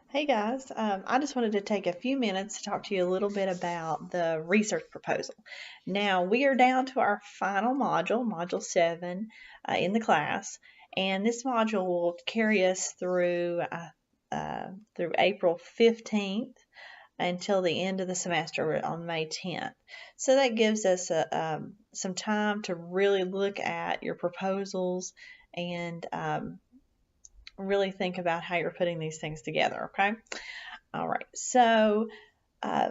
Hey guys, I just wanted to take a few minutes to talk to you a little bit about the research proposal. Now, we are down to our final module, Module 7, in the class, and this module will carry us through April 15th until the end of the semester on May 10th. So that gives us some time to really look at your proposals and really think about how you're putting these things together, okay? All right, so uh,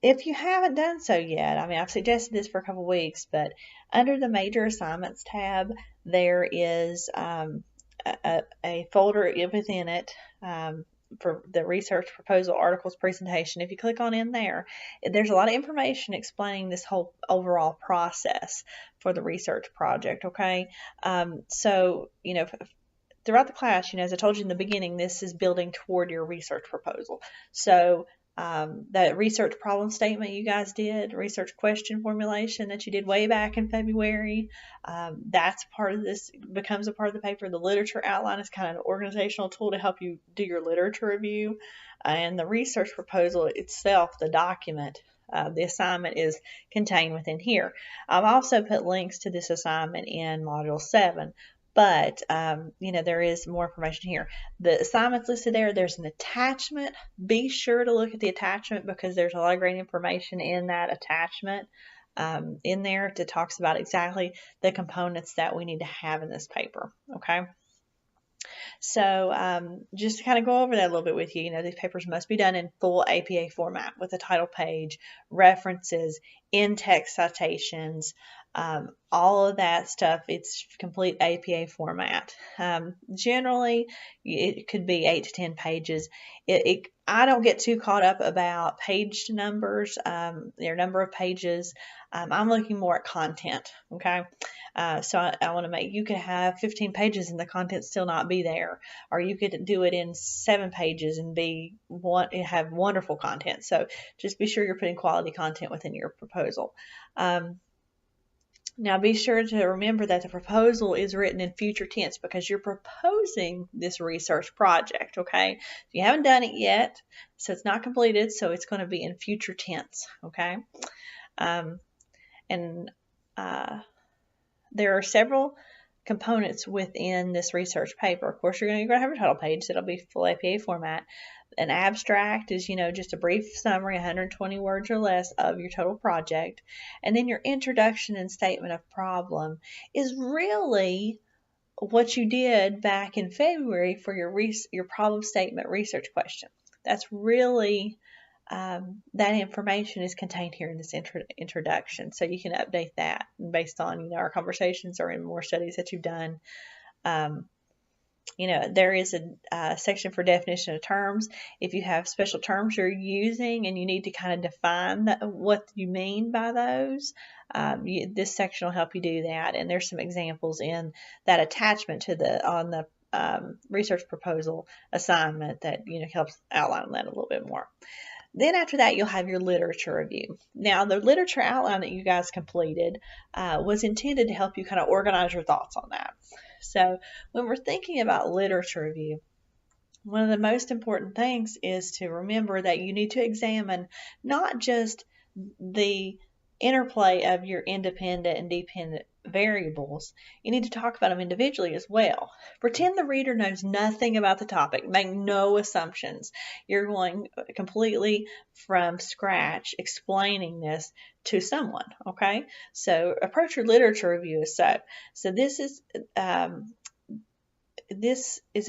if you haven't done so yet, I mean, I've suggested this for a couple weeks, but under the major assignments tab, there is a folder within it for the research proposal articles presentation. If you click on in there, there's a lot of information explaining this whole overall process for the research project, okay? So, throughout the class, as I told you in the beginning, this is building toward your research proposal. So that research problem statement you guys did, research question formulation that you did way back in February, that's part of this, becomes a part of the paper. The literature outline is kind of an organizational tool to help you do your literature review. And the research proposal itself, the document, the assignment is contained within here. I've also put links to this assignment in Module 7. But, there is more information here. The assignments listed there, there's an attachment. Be sure to look at the attachment because there's a lot of great information in that attachment in there that talks about exactly the components that we need to have in this paper, okay? So just to kind of go over that a little bit with you, these papers must be done in full APA format with a title page, references, in-text citations, all of that stuff. It's complete APA format. Generally, it could be 8 to 10 pages. I don't get too caught up about page numbers, their number of pages. I'm looking more at content, okay? So I want to make, you could have 15 pages and the content still not be there, or you could do it in 7 pages and have wonderful content. So just be sure you're putting quality content within your proposal. Now be sure to remember that the proposal is written in future tense because you're proposing this research project, okay? You haven't done it yet, so it's not completed, so it's going to be in future tense, okay? There are several components within this research paper. Of course, you're going to have a title page that'll be full APA format. An abstract is, just a brief summary, 120 words or less of your total project. And then your introduction and statement of problem is really what you did back in February for your problem statement research question. That's really that information is contained here in this introduction, so you can update that based on our conversations or in more studies that you've done. There is a section for definition of terms. If you have special terms you're using and you need to kind of define what you mean by those, this section will help you do that. And there's some examples in that attachment to on the research proposal assignment that helps outline that a little bit more. Then after that, you'll have your literature review. Now, the literature outline that you guys completed was intended to help you kind of organize your thoughts on that. So when we're thinking about literature review, one of the most important things is to remember that you need to examine not just the interplay of your independent and dependent variables. You need to talk about them individually as well. Pretend the reader knows nothing about the topic. Make no assumptions. You're going completely from scratch explaining this to someone, okay? So approach your literature review as so. So this is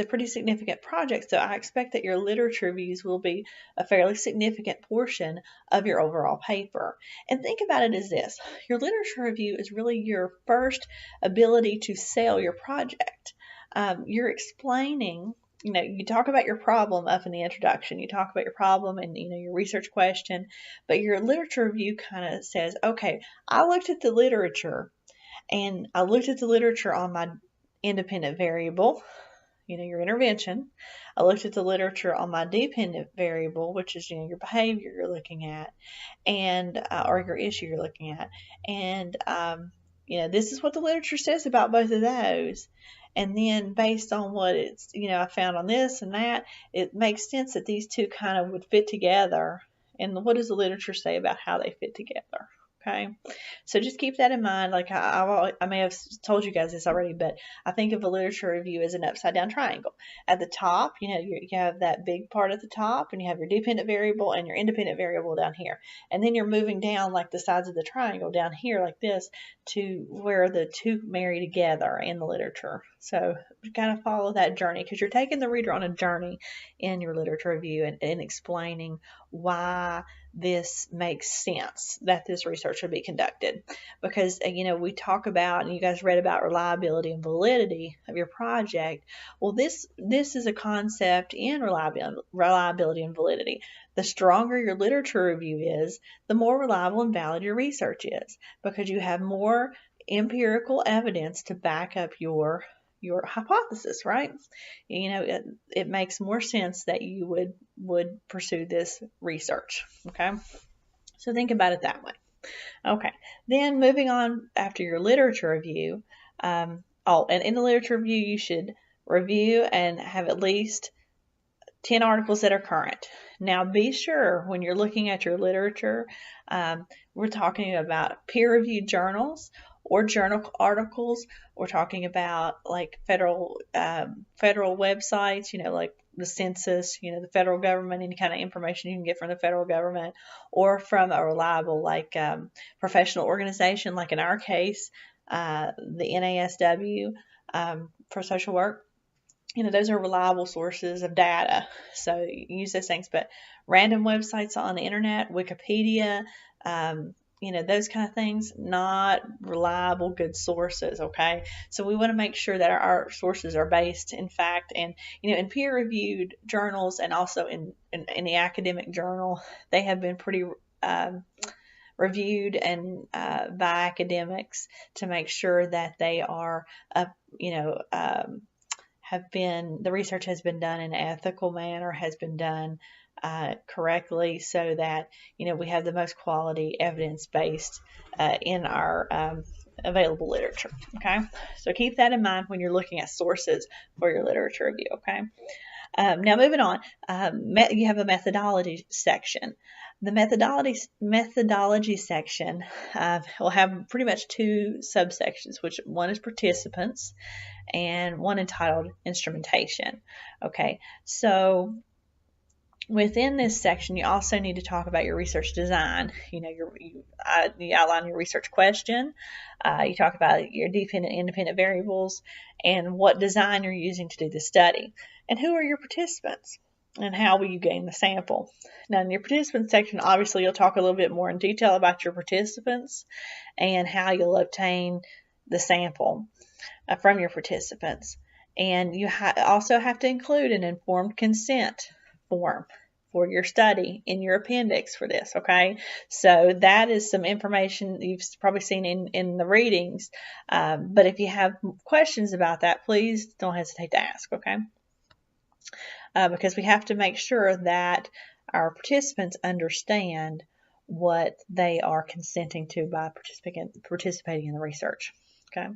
a pretty significant project, so I expect that your literature reviews will be a fairly significant portion of your overall paper. And think about it as this. Your literature review is really your first ability to sell your project. You're explaining, you talk about your problem up in the introduction. You talk about your problem and, your research question, but your literature review kind of says, okay, I looked at the literature and I looked at the literature on my independent variable, your intervention. I looked at the literature on my dependent variable, which is, your behavior you're looking at, and or your issue you're looking at. And, this is what the literature says about both of those. And then based on what it's, I found on this and that, it makes sense that these two kind of would fit together. And what does the literature say about how they fit together? Okay, so just keep that in mind. Like I may have told you guys this already, but I think of a literature review as an upside down triangle. At the top, you have that big part at the top, and you have your dependent variable and your independent variable down here. And then you're moving down like the sides of the triangle down here like this to where the two marry together in the literature. So kind of follow that journey, because you're taking the reader on a journey in your literature review and explaining why this makes sense that this research should be conducted. Because, we talk about, and you guys read about reliability and validity of your project. Well, this is a concept in reliability and validity. The stronger your literature review is, the more reliable and valid your research is, because you have more empirical evidence to back up your hypothesis, right? It makes more sense that you would pursue this research. Okay, so think about it that way. Okay, then moving on after your literature review. And in the literature review, you should review and have at least 10 articles that are current. Now, be sure when you're looking at your literature, we're talking about peer-reviewed journals or journal articles. We're talking about like federal websites, like the census, the federal government, any kind of information you can get from the federal government, or from a reliable professional organization, like in our case, the NASW for social work. Those are reliable sources of data. So use those things. But random websites on the internet, Wikipedia, those kind of things, not reliable, good sources, okay? So we want to make sure that our sources are based in fact, and, in peer-reviewed journals and also in the academic journal, they have been pretty reviewed and by academics to make sure that they are, the research has been done in an ethical manner, has been done correctly, so that we have the most quality evidence based in our available literature. Okay, so keep that in mind when you're looking at sources for your literature review. Okay, now moving on, you have a methodology section. The methodology section will have pretty much two subsections, which one is participants and one entitled instrumentation. Okay, so within this section, you also need to talk about your research design. You outline your research question. You talk about your dependent, independent variables, and what design you're using to do the study, and who are your participants, and how will you gain the sample. Now, in your participant section, obviously, you'll talk a little bit more in detail about your participants and how you'll obtain the sample from your participants. And you also have to include an informed consent form for your study in your appendix for this, okay? So that is some information you've probably seen in the readings, but if you have questions about that, please don't hesitate to ask, okay? Because we have to make sure that our participants understand what they are consenting to by participating in the research, okay?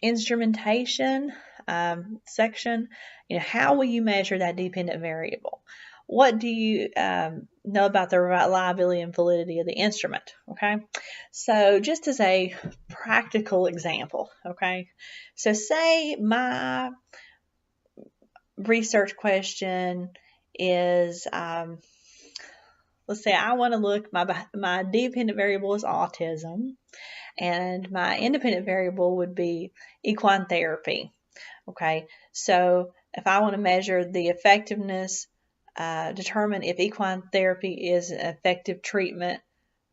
Instrumentation section, how will you measure that dependent variable? What do you know about the reliability and validity of the instrument? Okay, so just as a practical example, okay, so say my research question is, let's say I want to look, my dependent variable is autism, and my independent variable would be equine therapy. Okay, so if I want to measure the effectiveness, determine if equine therapy is an effective treatment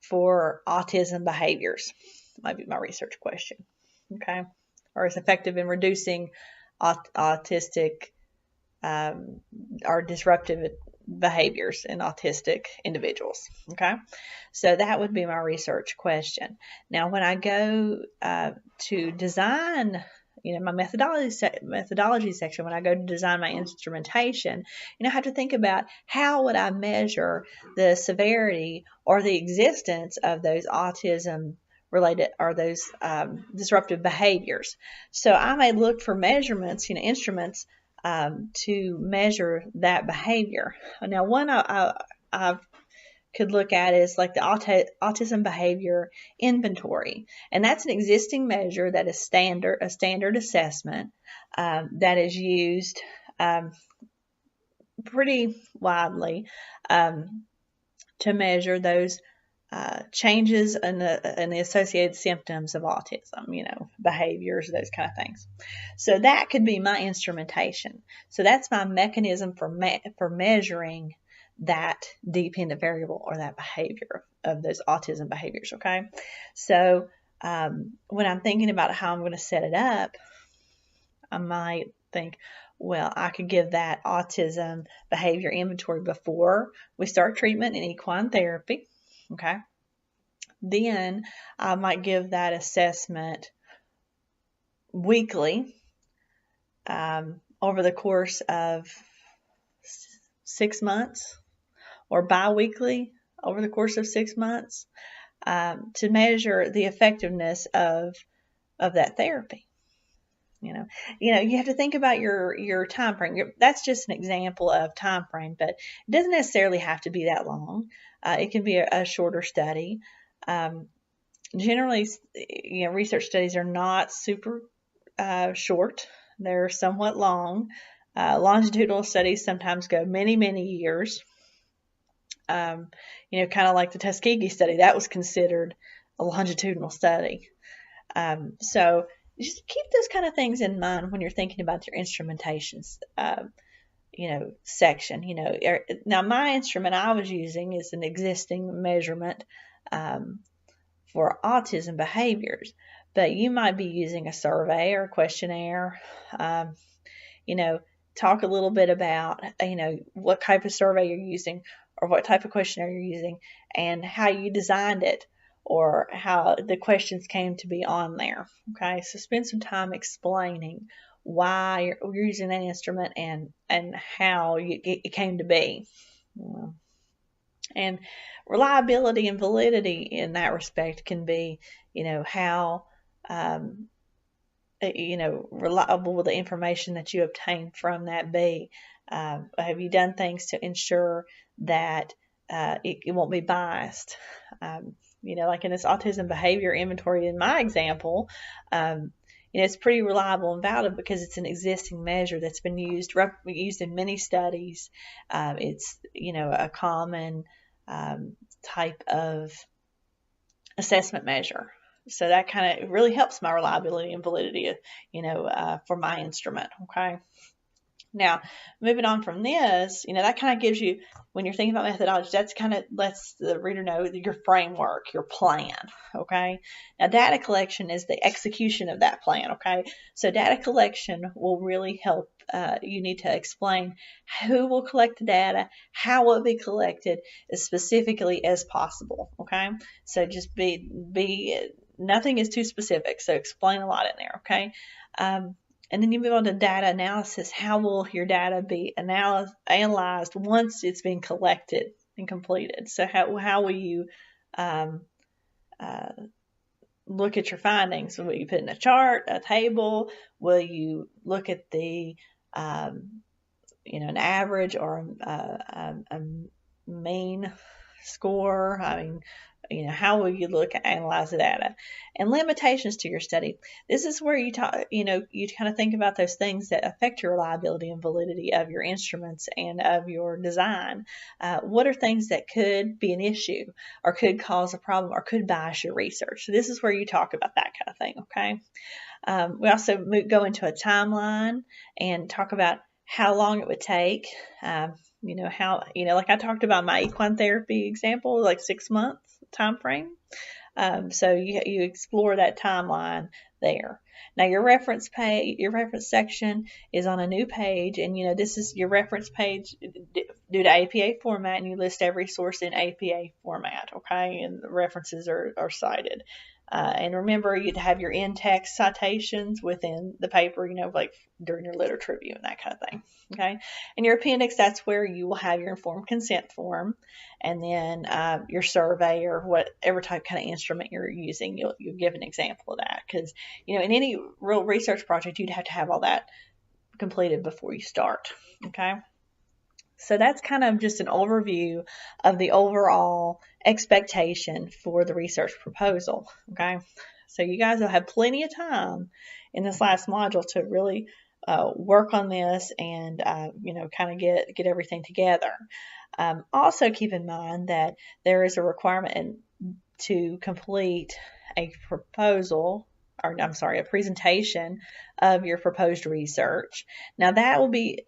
for autism behaviors, might be my research question. Okay, or is effective in reducing autistic or disruptive behaviors in autistic individuals. Okay, so that would be my research question. Now, when I go to design, my methodology section, when I go to design my instrumentation, I have to think about how would I measure the severity or the existence of those autism related or those disruptive behaviors. So I may look for measurements, instruments to measure that behavior. Now, one I could look at is like the autism behavior inventory, and that's an existing measure that is a standard assessment that is used pretty widely to measure those changes in the associated symptoms of autism, behaviors, those kind of things. So that could be my instrumentation. So that's my mechanism for measuring that dependent variable or that behavior of those autism behaviors, okay? So when I'm thinking about how I'm going to set it up, I might think, well, I could give that autism behavior inventory before we start treatment in equine therapy, okay? Then I might give that assessment weekly over the course of 6 months, or bi-weekly over the course of 6 months to measure the effectiveness of that therapy. You have to think about your time frame. That's just an example of time frame, but it doesn't necessarily have to be that long. It can be a shorter study. Generally, research studies are not super short. They're somewhat long. Longitudinal studies sometimes go many, many years. Kind of like the Tuskegee study, that was considered a longitudinal study. So just keep those kind of things in mind when you're thinking about your instrumentations, section. Now my instrument I was using is an existing measurement for autism behaviors, but you might be using a survey or a questionnaire. Talk a little bit about, what type of survey you're using or what type of questionnaire you're using and how you designed it or how the questions came to be on there. Okay, so spend some time explaining why you're using that instrument and how it came to be. And reliability and validity in that respect can be, how reliable will the information that you obtain from that be? Have you done things to ensure that it won't be biased? Like in this autism behavior inventory in my example, it's pretty reliable and valid because it's an existing measure that's been used in many studies. It's, a common type of assessment measure. So that kind of really helps my reliability and validity, for my instrument. Okay. Now, moving on from this, that kind of gives you, when you're thinking about methodology, that's kind of lets the reader know your framework, your plan. Okay. Now, data collection is the execution of that plan. Okay. So data collection will really help. You need to explain who will collect the data, how will it be collected as specifically as possible. Okay. So just nothing is too specific. So explain a lot in there. Okay. And then you move on to data analysis. How will your data be analyzed once it's been collected and completed? So how will you look at your findings? Will you put in a chart, a table? Will you look at the an average or a mean score? How will you analyze the data? And limitations to your study. This is where you kind of think about those things that affect your reliability and validity of your instruments and of your design. What are things that could be an issue or could cause a problem or could bias your research? So this is where you talk about that kind of thing, okay? We also go into a timeline and talk about how long it would take. Like I talked about my equine therapy example, like 6 months time frame. So you explore that timeline there. Now your reference section is on a new page, and this is your reference page due to APA format, and you list every source in APA format, okay, and the references are cited. And remember, you'd have your in-text citations within the paper, like during your literature review and that kind of thing. Okay. And your appendix, that's where you will have your informed consent form, and then your survey or whatever type kind of instrument you're using. You'll give an example of that, because in any real research project, you'd have to have all that completed before you start. Okay. So that's kind of just an overview of the overall expectation for the research proposal. Okay. So you guys will have plenty of time in this last module to really work on this and kind of get everything together. Also keep in mind that there is a requirement to complete a proposal, or I'm sorry, a presentation of your proposed research. Now that will be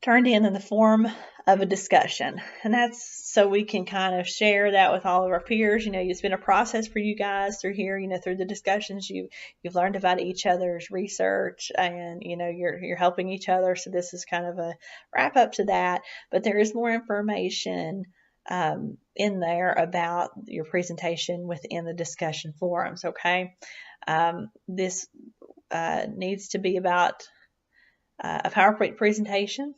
turned in the form of a discussion, and that's so we can kind of share that with all of our peers. It's been a process for you guys through here, through the discussions you've learned about each other's research, and you're helping each other. So this is kind of a wrap up to that, but there is more information in there about your presentation within the discussion forums. Okay. This needs to be about a PowerPoint presentation.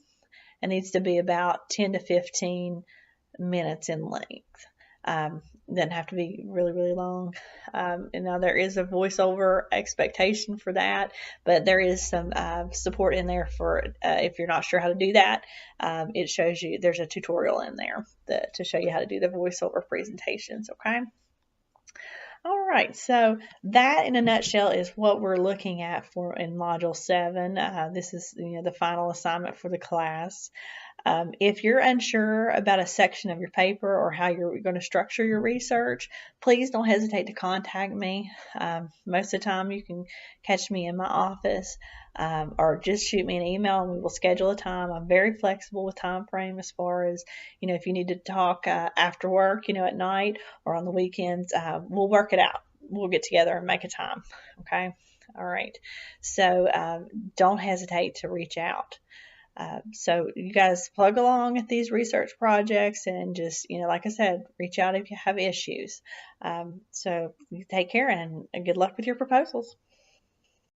It needs to be about 10 to 15 minutes in length. Doesn't have to be really, really long. And now there is a voiceover expectation for that, but there is some support in there for if you're not sure how to do that. It shows you, there's a tutorial in there to show you how to do the voiceover presentations. Okay. All right, so that in a nutshell is what we're looking at in Module 7. This is the final assignment for the class. If you're unsure about a section of your paper or how you're going to structure your research, please don't hesitate to contact me. Most of the time you can catch me in my office, or just shoot me an email and we will schedule a time. I'm very flexible with time frame as far as, if you need to talk after work, at night or on the weekends, we'll work it out. We'll get together and make a time. Okay. All right. So don't hesitate to reach out. So you guys plug along at these research projects and just, like I said, reach out if you have issues. So you take care and good luck with your proposals.